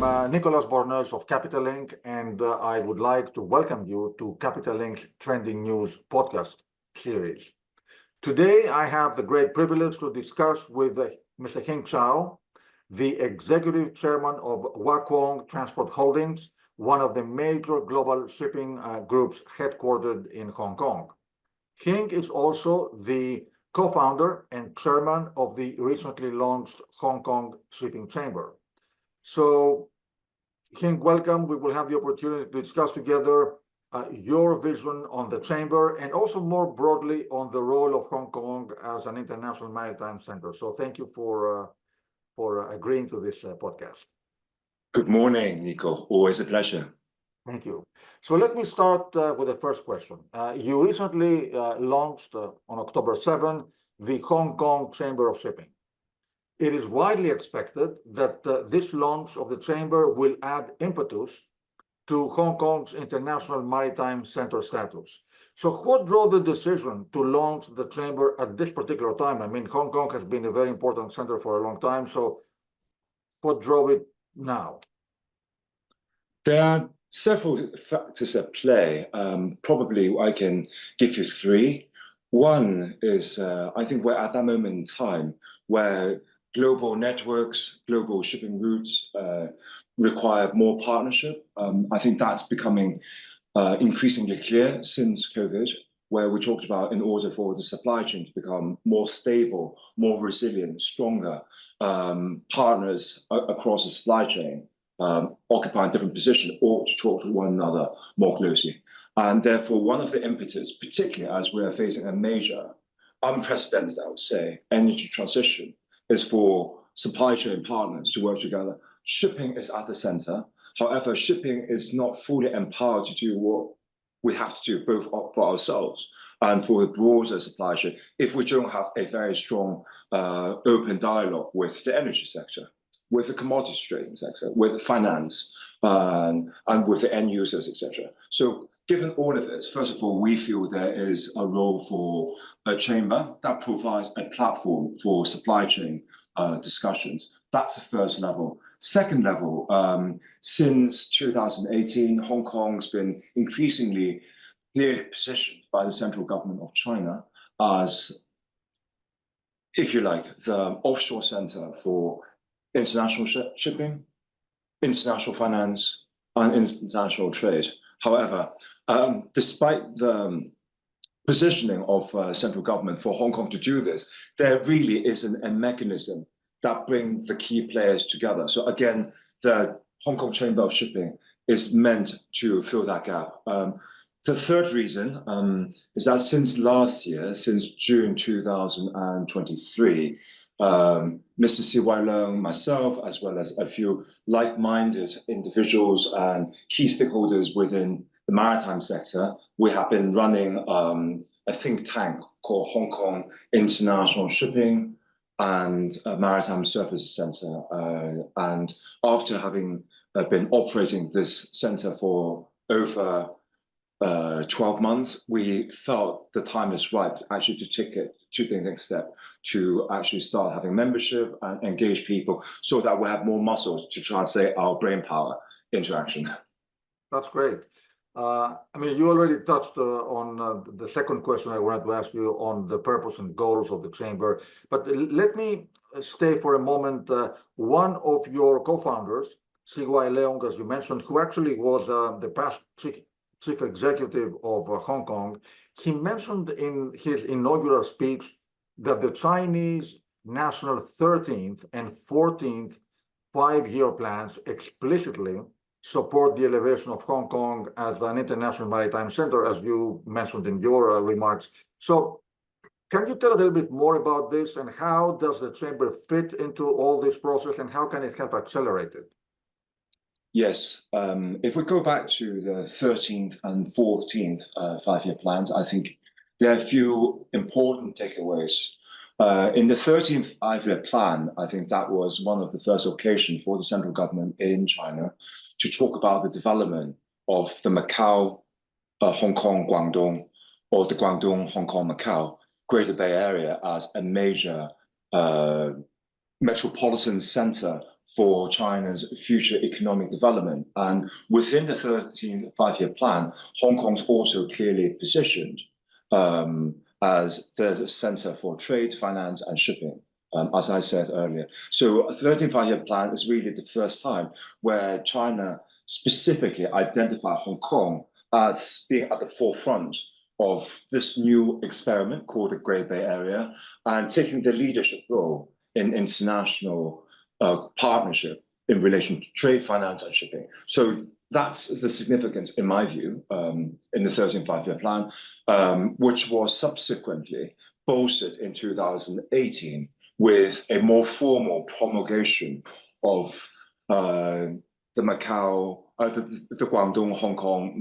Nicolas Bornozis of Capital Link, and I would like to welcome you to Capital Link Trending News podcast series. Today, I have the great privilege to discuss with Mr. Hing Chao, the Executive Chairman of Kwong Transport Holdings, one of the major global shipping groups headquartered in Hong Kong. Hing is also the co-founder and chairman of the recently launched Hong Kong Shipping Chamber. So, Hing, welcome. We will have the opportunity to discuss together your vision on the chamber and also more broadly on the role of Hong Kong as an international maritime center. So thank you for agreeing to this podcast. Good morning, Nico. Always a pleasure. Thank you. So let me start with the first question. You recently launched on October 7 the Hong Kong Chamber of Shipping. It is widely expected that this launch of the chamber will add impetus to Hong Kong's International Maritime Center status. So what drove the decision to launch the chamber at this particular time? I mean, Hong Kong has been a very important center for a long time. So what drove it now? There are several factors at play. Probably I can give you three. One is, I think we're at that moment in time where global networks, global shipping routes require more partnership. I think that's becoming increasingly clear since COVID, where we talked about in order for the supply chain to become more stable, more resilient, stronger, partners across the supply chain occupying different positions ought to talk to one another more closely. And therefore, one of the impetus, particularly as we are facing a major, unprecedented, I would say, energy transition, is for supply chain partners to work together. Shipping is at the center. However, shipping is not fully empowered to do what we have to do, both for ourselves and for the broader supply chain, if we don't have a very strong open dialogue with the energy sector, with the commodities trading sector, with finance, and with the end users, etc. So given all of this, first of all, we feel there is a role for a chamber that provides a platform for supply chain discussions. That's the first level. Second level, since 2018, Hong Kong's been increasingly clearly positioned by the central government of China as, if you like, the offshore center for international shipping, international finance, and international trade. However, despite the positioning of central government for Hong Kong to do this, there really isn't a mechanism that brings the key players together. So again, the Hong Kong Chamber of Shipping is meant to fill that gap. The third reason is that since last year, since June 2023, Mr. C.Y. Leung, myself, as well as a few like-minded individuals and key stakeholders within the maritime sector, we have been running a think tank called Hong Kong International Shipping and Maritime Services Center. And after having been operating this center for over 12 months, we felt the time is right actually to take it to the next step, to actually start having membership and engage people so that we have more muscles to translate our brain power into action. That's great. I mean, you already touched on the second question I wanted to ask you on the purpose and goals of the chamber, but let me stay for a moment. One of your co-founders, C.Y. Leung, as you mentioned, who actually was the past chief executive of Hong Kong, he mentioned in his inaugural speech that the Chinese national 13th and 14th five-year plans explicitly support the elevation of Hong Kong as an international maritime center, as you mentioned in your remarks. So can you tell a little bit more about this, and how does the chamber fit into all this process, and how can it help accelerate it? Yes, if we go back to the 13th and 14th five-year plans, I think there are a few important takeaways. In the 13th five-year plan, I think that was one of the first occasions for the central government in China to talk about the development of the Macau, Hong Kong, Guangdong, or the Guangdong, Hong Kong, Macau Greater Bay Area as a major metropolitan center for China's future economic development. And within the 13th five-year plan, Hong Kong's also clearly positioned as the center for trade, finance, and shipping, as I said earlier. So a 13th five-year plan is really the first time where China specifically identified Hong Kong as being at the forefront of this new experiment called the Great Bay Area and taking the leadership role in international partnership in relation to trade, finance, and shipping. So that's the significance, in my view, in the 13th five-year plan, which was subsequently bolstered in 2018 with a more formal promulgation of the Guangdong, Hong Kong,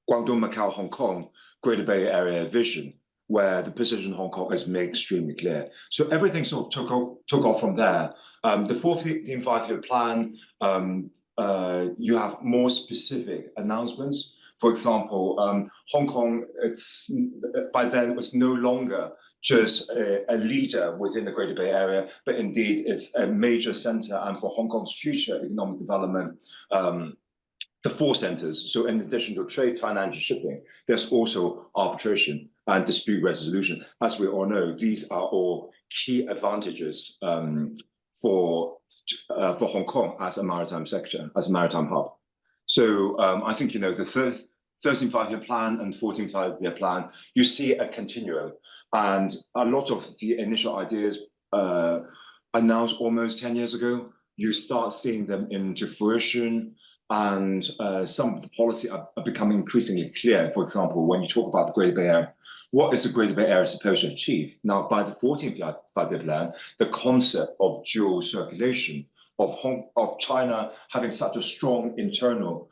Guangdong, Macau, Hong Kong Greater Bay Area vision, where the position of Hong Kong is made extremely clear. So everything sort of took off from there. The 14th five-year plan, you have more specific announcements. For example, Hong Kong, by then it was no longer just a leader within the Greater Bay Area, but indeed it's a major center, and for Hong Kong's future economic development, the four centers. So in addition to trade, finance, and shipping, there's also arbitration and dispute resolution. As we all know, these are all key advantages for Hong Kong as a maritime sector, as a maritime hub. So I think, the 13th five-year plan and 14th five-year plan, you see a continuum. And a lot of the initial ideas announced almost 10 years ago, you start seeing them into fruition, and some of the policy are becoming increasingly clear. For example, when you talk about the Greater Bay Area, what is the Greater Bay Area supposed to achieve? Now, by the 14th five-year plan, the concept of dual circulation, of China having such a strong internal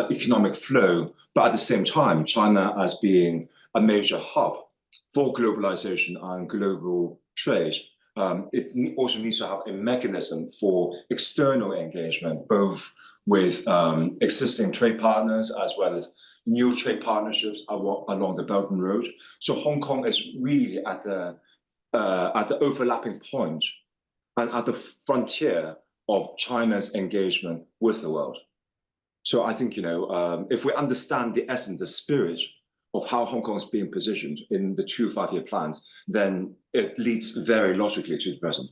economic flow, but at the same time, China as being a major hub for globalization and global trade, it also needs to have a mechanism for external engagement, both with existing trade partners as well as new trade partnerships along the Belt and Road. So Hong Kong is really at the overlapping point and at the frontier of China's engagement with the world. So I think, if we understand the essence, the spirit of how Hong Kong is being positioned in the two five-year plans, then it leads very logically to the present.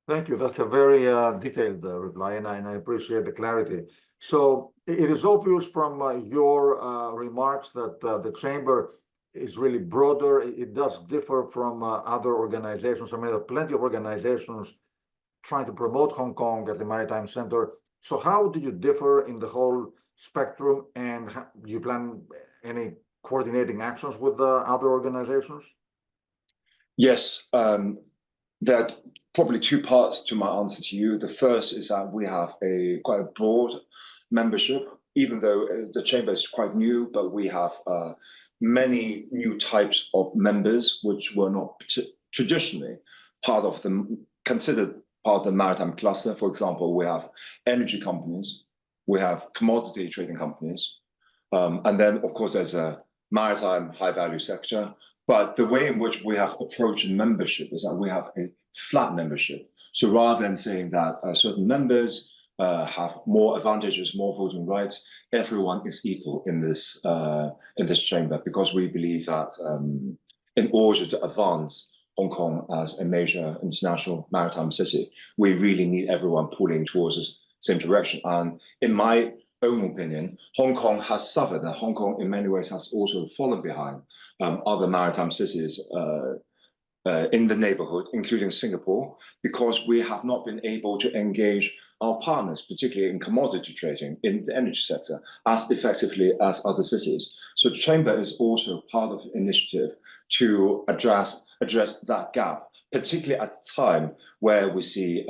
Thank you. That's a very detailed reply, and I appreciate the clarity. So it is obvious from your remarks that the chamber is really broader. It does differ from other organizations. I mean, there are plenty of organizations trying to promote Hong Kong as a maritime center. So how do you differ in the whole spectrum, and do you plan any coordinating actions with the other organizations? Yes, there are probably two parts to my answer to you. The first is that we have quite a broad membership, even though the chamber is quite new, but we have many new types of members which were not traditionally considered part of the maritime cluster. For example, we have energy companies, we have commodity trading companies, and then, of course, there's a maritime high-value sector. But the way in which we have approached membership is that we have a flat membership. So rather than saying that certain members have more advantages, more voting rights, everyone is equal in this chamber, because we believe that in order to advance Hong Kong as a major international maritime city, we really need everyone pulling towards the same direction. And in my own opinion, Hong Kong has suffered, and Hong Kong in many ways has also fallen behind other maritime cities in the neighborhood, including Singapore, because we have not been able to engage our partners, particularly in commodity trading, in the energy sector, as effectively as other cities. So the Chamber is also part of the initiative to address that gap, particularly at the time where we see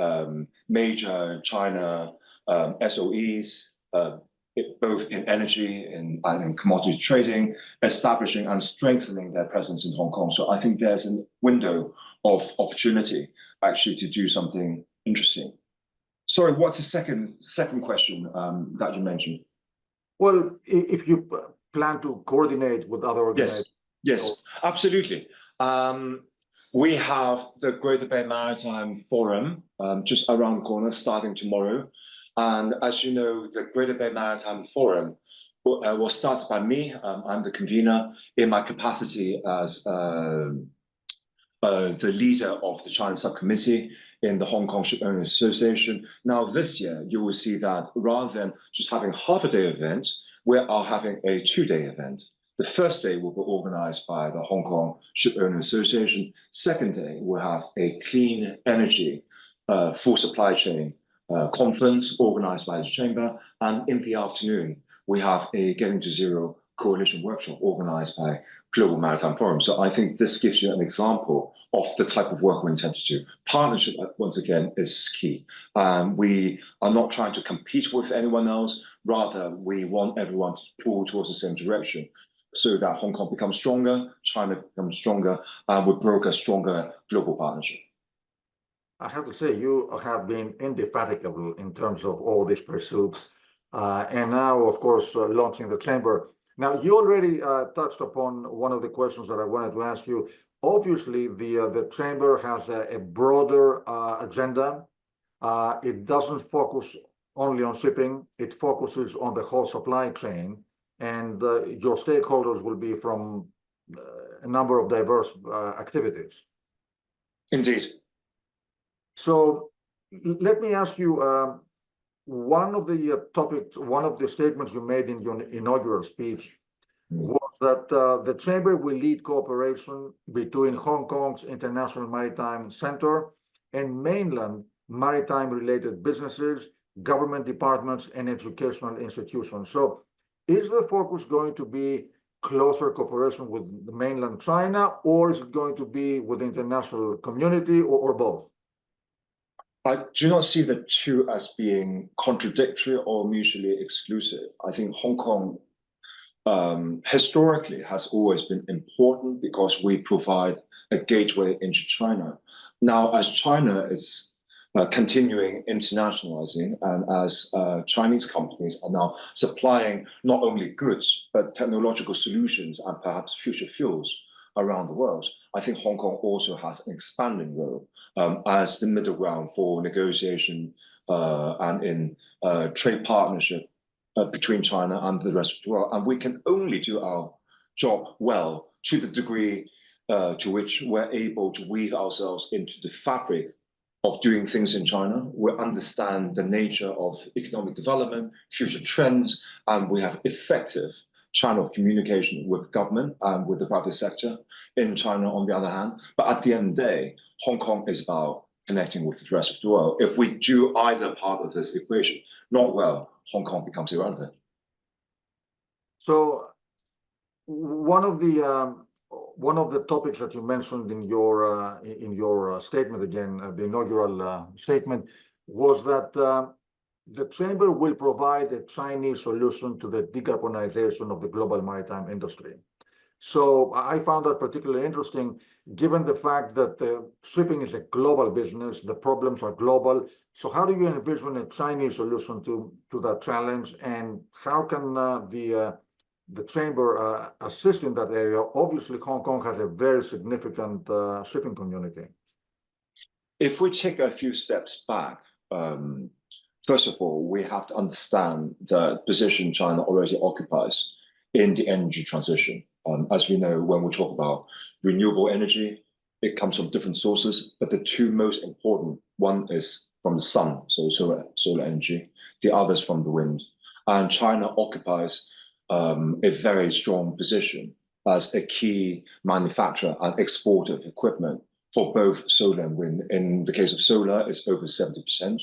major China SOEs, both in energy and in commodity trading, establishing and strengthening their presence in Hong Kong. So I think there's a window of opportunity actually to do something interesting. Sorry, what's the second question that you mentioned? Well, if you plan to coordinate with other organizations. Yes, absolutely. We have the Greater Bay Maritime Forum just around the corner, starting tomorrow. And as you know, the Greater Bay Maritime Forum was started by me. I'm the convener in my capacity as the leader of the China subcommittee in the Hong Kong Ship Owners Association. Now, this year, you will see that rather than just having half a day event, we are having a 2-day event. The first day will be organized by the Hong Kong Ship Owners Association. Second day, we'll have a clean energy full supply chain conference organized by the Chamber. And in the afternoon, we have a Getting to Zero coalition workshop organized by Global Maritime Forum. So I think this gives you an example of the type of work we intend to do. Partnership, once again, is key. We are not trying to compete with anyone else. Rather, we want everyone to pull towards the same direction so that Hong Kong becomes stronger, China becomes stronger, and we broker a stronger global partnership. I have to say, you have been indefatigable in terms of all these pursuits. And now, of course, launching the chamber. Now, you already touched upon one of the questions that I wanted to ask you. Obviously, the chamber has a broader agenda. It doesn't focus only on shipping. It focuses on the whole supply chain. And your stakeholders will be from a number of diverse activities. Indeed. So let me ask you, one of the topics, one of the statements you made in your inaugural speech was that the Chamber will lead cooperation between Hong Kong's International Maritime Center and mainland maritime-related businesses, government departments, and educational institutions. So is the focus going to be closer cooperation with the mainland China, or is it going to be with the international community, or both? I do not see the two as being contradictory or mutually exclusive. I think Hong Kong historically has always been important because we provide a gateway into China. Now, as China is continuing internationalizing and as Chinese companies are now supplying not only goods, but technological solutions and perhaps future fuels around the world, I think Hong Kong also has an expanding role as the middle ground for negotiation and in trade partnership between China and the rest of the world. And we can only do our job well to the degree to which we're able to weave ourselves into the fabric of doing things in China. We understand the nature of economic development, future trends, and we have effective channel of communication with government and with the private sector in China, on the other hand. But at the end of the day, Hong Kong is about connecting with the rest of the world. If we do either part of this equation not well, Hong Kong becomes irrelevant. So one of the topics that you mentioned in your statement, again, the inaugural statement, was that the Chamber will provide a Chinese solution to the decarbonization of the global maritime industry. So I found that particularly interesting, given the fact that shipping is a global business, the problems are global. So how do you envision a Chinese solution to that challenge, and how can the Chamber assist in that area? Obviously, Hong Kong has a very significant shipping community. If we take a few steps back, first of all, we have to understand the position China already occupies in the energy transition. As we know, when we talk about renewable energy, it comes from different sources, but the two most important, one is from the sun, so solar energy, the other is from the wind. And China occupies a very strong position as a key manufacturer and exporter of equipment for both solar and wind. In the case of solar, it's over 70%.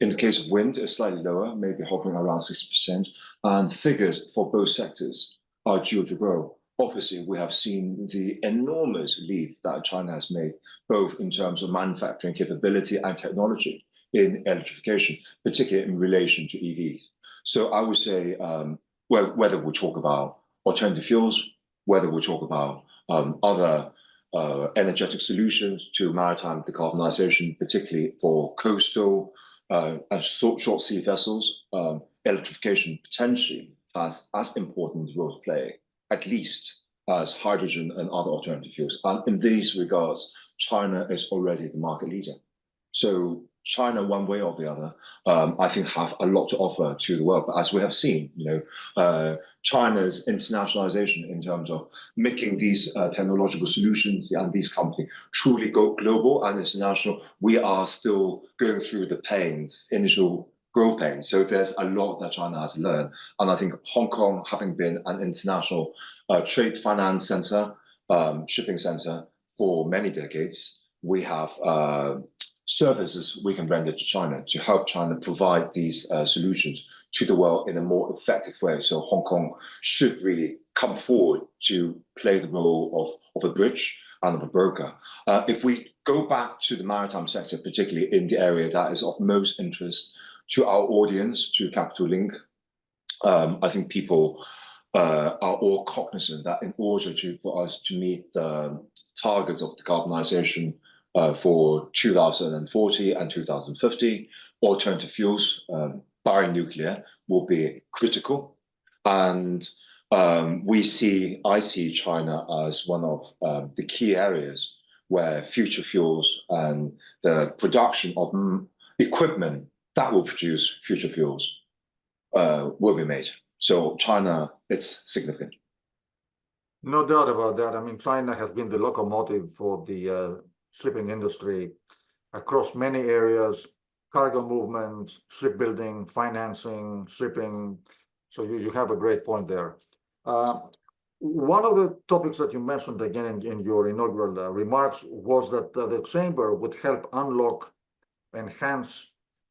In the case of wind, it's slightly lower, maybe hovering around 60%. And figures for both sectors are due to grow. Obviously, we have seen the enormous leap that China has made, both in terms of manufacturing capability and technology in electrification, particularly in relation to EVs. So I would say, whether we talk about alternative fuels, whether we talk about other energetic solutions to maritime decarbonization, particularly for coastal and short sea vessels, electrification potentially has as important a role to play, at least as hydrogen and other alternative fuels. And in these regards, China is already the market leader. So China, one way or the other, I think have a lot to offer to the world. But as we have seen, China's internationalization in terms of making these technological solutions and these companies truly go global and international, we are still going through the pains, initial growth pains. So there's a lot that China has learned. And I think Hong Kong, having been an international trade finance center, shipping center for many decades, we have services we can render to China to help China provide these solutions to the world in a more effective way. So Hong Kong should really come forward to play the role of a bridge and of a broker. If we go back to the maritime sector, particularly in the area that is of most interest to our audience, to Capital Link, I think people are all cognizant that in order for us to meet the targets of decarbonization for 2040 and 2050, alternative fuels, barring nuclear, will be critical. And I see China as one of the key areas where future fuels and the production of equipment that will produce future fuels will be made. So China, it's significant. No doubt about that. I mean, China has been the locomotive for the shipping industry across many areas: cargo movement, shipbuilding, financing, shipping. So you have a great point there. One of the topics that you mentioned again in your inaugural remarks was that the chamber would help unlock, enhance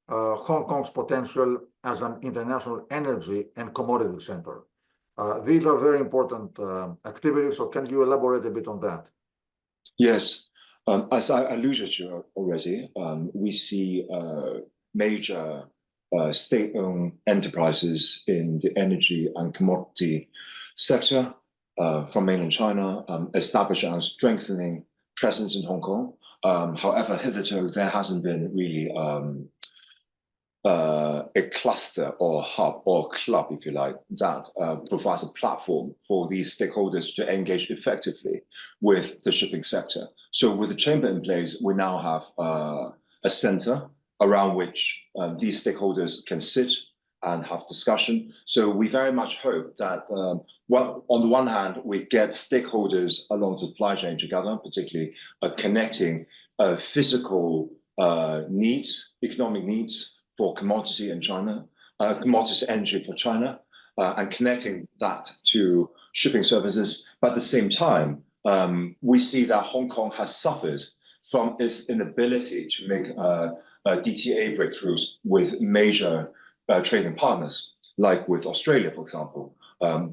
Hong Kong's potential as an international energy and commodity center. These are very important activities. So can you elaborate a bit on that? Yes. As I alluded to already, we see major state-owned enterprises in the energy and commodity sector from mainland China, establishing and strengthening presence in Hong Kong. However, hitherto, there hasn't been really a cluster or hub or club, if you like, that provides a platform for these stakeholders to engage effectively with the shipping sector. So with the chamber in place, we now have a center around which these stakeholders can sit and have discussion. So we very much hope that, on the one hand, we get stakeholders along the supply chain together, particularly connecting physical needs, economic needs, for commodity in China, commodities energy for China, and connecting that to shipping services. But at the same time, we see that Hong Kong has suffered from its inability to make DTA breakthroughs with major trading partners, like with Australia, for example,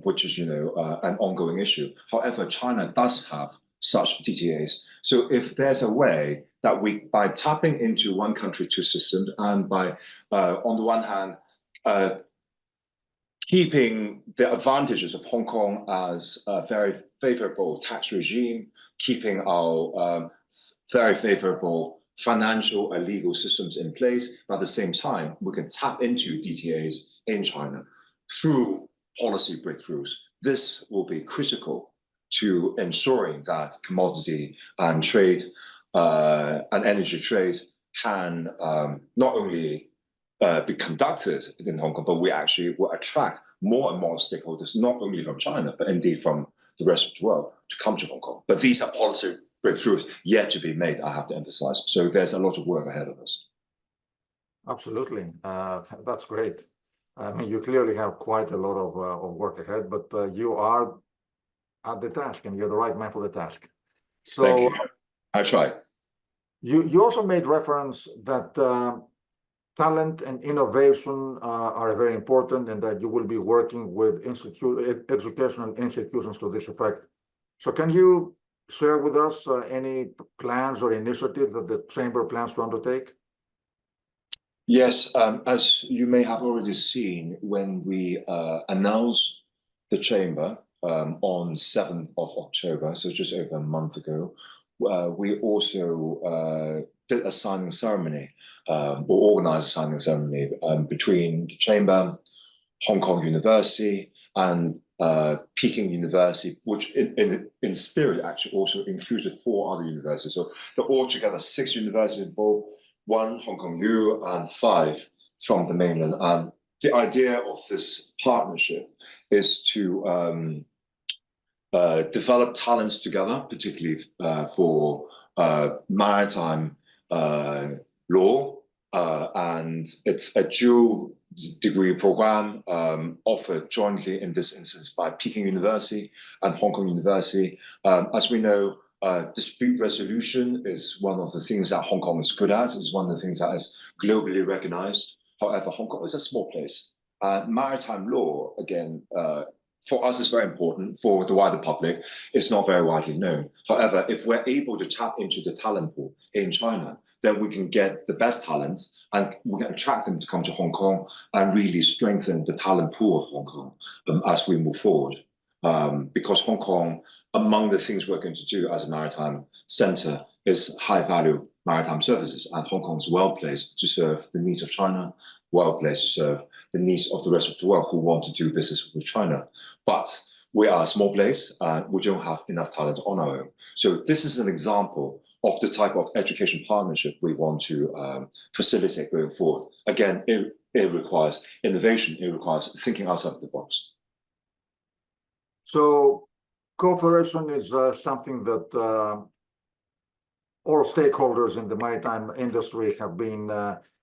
which is an ongoing issue. However, China does have such DTAs. So if there's a way that we, by tapping into one country, two systems, and by, on the one hand, keeping the advantages of Hong Kong as a very favorable tax regime, keeping our very favorable financial and legal systems in place, but at the same time, we can tap into DTAs in China through policy breakthroughs. This will be critical to ensuring that commodity and trade and energy trade can not only be conducted in Hong Kong, but we actually will attract more and more stakeholders, not only from China, but indeed from the rest of the world, to come to Hong Kong. But these are policy breakthroughs yet to be made, I have to emphasize. So there's a lot of work ahead of us. Absolutely. That's great. I mean, you clearly have quite a lot of work ahead, but you are at the task, and you're the right man for the task. So thank you. I try. You also made reference that talent and innovation are very important, and that you will be working with educational institutions to this effect. So can you share with us any plans or initiatives that the Chamber plans to undertake? Yes, as you may have already seen, when we announced the Chamber on 7th of October, so just over a month ago, we also did a signing ceremony, or organized a signing ceremony between the Chamber, Hong Kong University, and Peking University, which in spirit actually also included 4 other universities. So they're altogether 6 universities involved, 1 Hong Kong U and 5 from the mainland. And the idea of this partnership is to develop talents together, particularly for maritime law, and it's a dual degree program offered jointly in this instance by Peking University and Hong Kong University. As we know, dispute resolution is one of the things that Hong Kong is good at. It's one of the things that is globally recognized. However, Hong Kong is a small place. Maritime law, again, for us is very important. For the wider public, it's not very widely known. However, if we're able to tap into the talent pool in China, then we can get the best talents and we can attract them to come to Hong Kong and really strengthen the talent pool of Hong Kong as we move forward. Because Hong Kong, among the things we're going to do as a maritime center is high-value maritime services, and Hong Kong is well placed to serve the needs of China, well placed to serve the needs of the rest of the world who want to do business with China. But we are a small place, and we don't have enough talent on our own. So this is an example of the type of education partnership we want to facilitate going forward. Again, it requires innovation, it requires thinking outside the box. So cooperation is something that all stakeholders in the maritime industry have been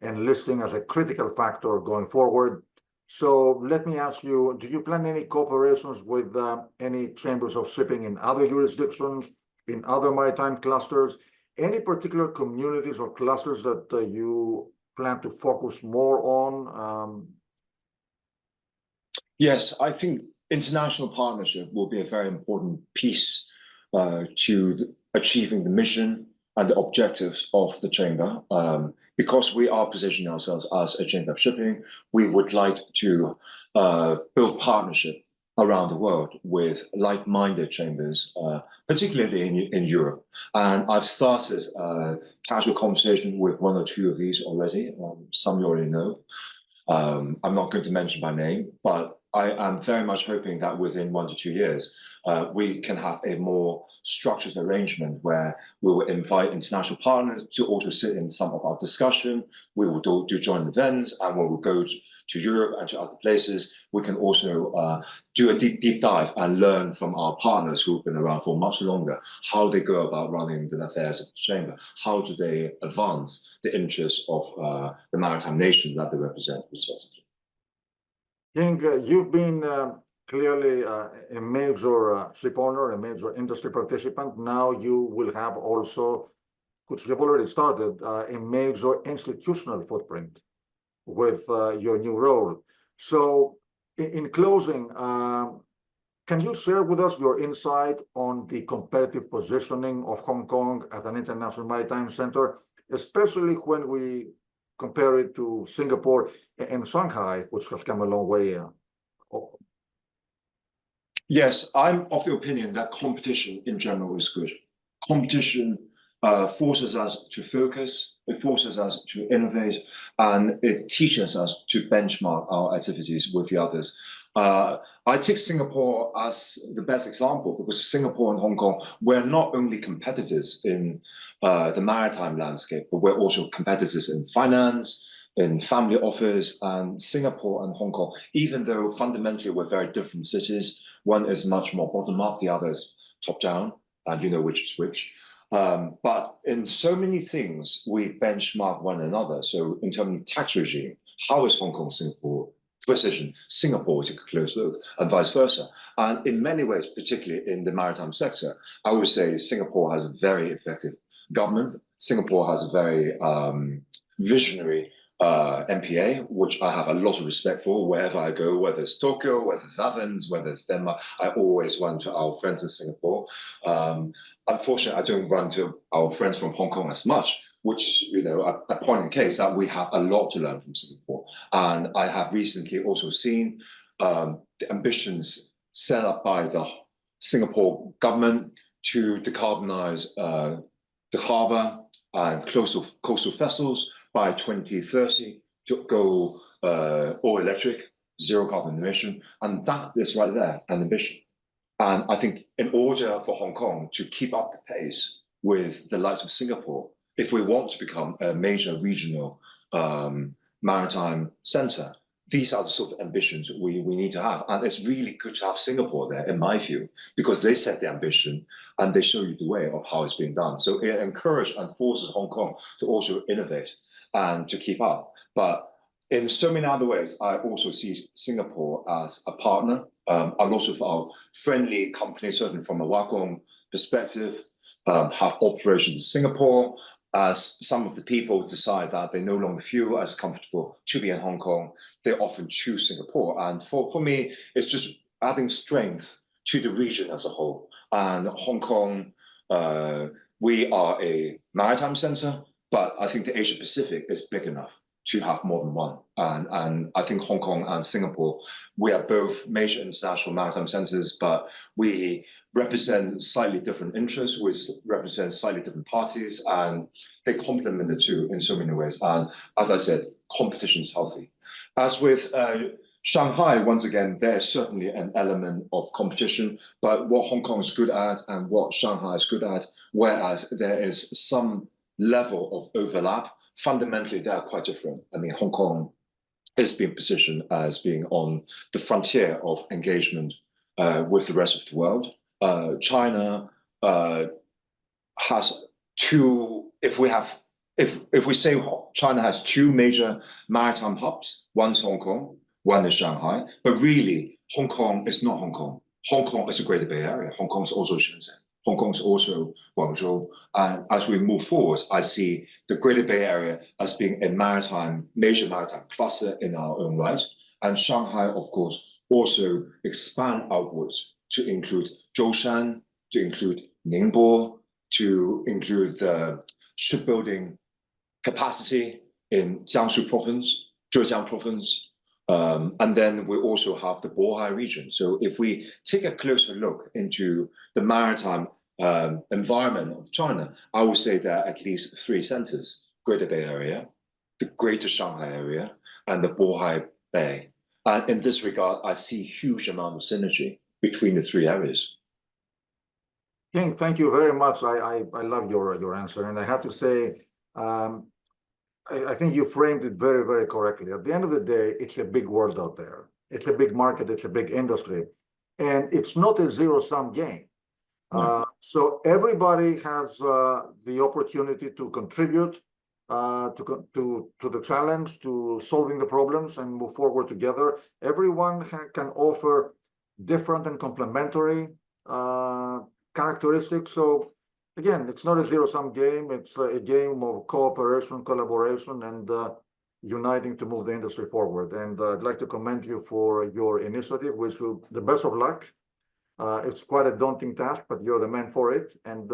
enlisting as a critical factor going forward. So let me ask you, do you plan any cooperations with any chambers of shipping in other jurisdictions, in other maritime clusters, any particular communities or clusters that you plan to focus more on? Yes, I think international partnership will be a very important piece to achieving the mission and the objectives of the chamber. Because we are positioning ourselves as a chamber of shipping, we would like to build partnership around the world with like-minded chambers, particularly in Europe. And I've started casual conversation with 1 or 2 of these already. Some you already know. I'm not going to mention by name, but I am very much hoping that within 1 to 2 years, we can have a more structured arrangement where we will invite international partners to also sit in some of our discussion. We will do joint events, and when we go to Europe and to other places, we can also do a deep dive and learn from our partners who've been around for much longer, how they go about running the affairs of the chamber, how do they advance the interests of the maritime nations that they represent respectively. Hing, you've been clearly a major ship owner, a major industry participant. Now you will have also, which you've already started, a major institutional footprint with your new role. So in closing, can you share with us your insight on the competitive positioning of Hong Kong as an international maritime center, especially when we compare it to Singapore and Shanghai, which has come a long way? Yes, I'm of the opinion that competition in general is good. Competition forces us to focus, it forces us to innovate, and it teaches us to benchmark our activities with the others. I take Singapore as the best example because Singapore and Hong Kong, we're not only competitors in the maritime landscape, but we're also competitors in finance, in family office, and Singapore and Hong Kong, even though fundamentally we're very different cities, one is much more bottom-up, the other is top-down, and you know which is which. But in so many things, we benchmark one another. So in terms of tax regime, how is Hong Kong, Singapore position? Singapore take a close look, and vice versa. And in many ways, particularly in the maritime sector, I would say Singapore has a very effective government. Singapore has a very visionary MPA, which I have a lot of respect for wherever I go, whether it's Tokyo, whether it's Athens, whether it's Denmark. I always run to our friends in Singapore. Unfortunately, I don't run to our friends from Hong Kong as much, which, you know, a point in case that we have a lot to learn from Singapore. And I have recently also seen the ambitions set up by the Singapore government to decarbonize the harbour and coastal vessels by 2030 to go all electric. zero carbon emission, and that is right there, an ambition. And I think in order for Hong Kong to keep up the pace with the likes of Singapore, if we want to become a major regional maritime center, these are the sort of ambitions we need to have. And it's really good to have Singapore there, in my view, because they set the ambition and they show you the way of how it's being done. So it encourages and forces Hong Kong to also innovate and to keep up. But in so many other ways, I also see Singapore as a partner, and also for our friendly companies, certainly from a Kwong perspective, have operations in Singapore. As some of the people decide that they no longer feel as comfortable to be in Hong Kong, they often choose Singapore. And for me, it's just adding strength to the region as a whole. And Hong Kong, we are a maritime center, but I think the Asia Pacific is big enough to have more than one. And I think Hong Kong and Singapore, we are both major international maritime centers, but we represent slightly different interests, we represent slightly different parties, and they complement the two in so many ways. And as I said, competition is healthy. As with Shanghai, once again, there is certainly an element of competition, but what Hong Kong is good at and what Shanghai is good at, whereas there is some level of overlap, fundamentally they are quite different. I mean, Hong Kong is being positioned as being on the frontier of engagement with the rest of the world. China has two, if we say China has two major maritime hubs, one's Hong Kong, one is Shanghai, but really Hong Kong is not Hong Kong. Hong Kong is a Greater Bay Area. Hong Kong is also Shenzhen. Hong Kong is also Guangzhou. And as we move forward, I see the Greater Bay Area as being a major maritime cluster in our own right. And Shanghai, of course, also expand outwards to include Zhoushan, to include Ningbo, to include the shipbuilding capacity in Jiangsu province, Zhejiang province, and then we also have the Bohai region. So if we take a closer look into the maritime environment of China, I would say there are at least three centers: Greater Bay Area, the Greater Shanghai area, and the Bohai Bay. And in this regard, I see huge amount of synergy between the three areas. Hing, thank you very much. I love your answer, and I have to say, I think you framed it very, very correctly. At the end of the day, it's a big world out there. It's a big market. It's a big industry, and it's not a zero-sum game. No. So everybody has the opportunity to contribute to the challenge, to solving the problems, and move forward together. Everyone can offer different and complementary characteristics. So again, it's not a zero-sum game. It's a game of cooperation, collaboration, and uniting to move the industry forward. And I'd like to commend you for your initiative. Wish you the best of luck. It's quite a daunting task, but you're the man for it. And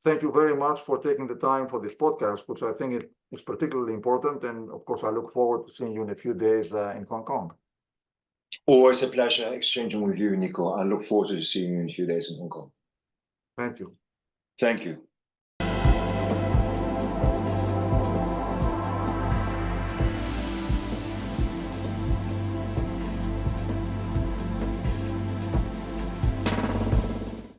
thank you very much for taking the time for this podcast, which I think is particularly important. And of course, I look forward to seeing you in a few days in Hong Kong. Always a pleasure exchanging with you, Nico. I look forward to seeing you in a few days in Hong Kong. Thank you. Thank you.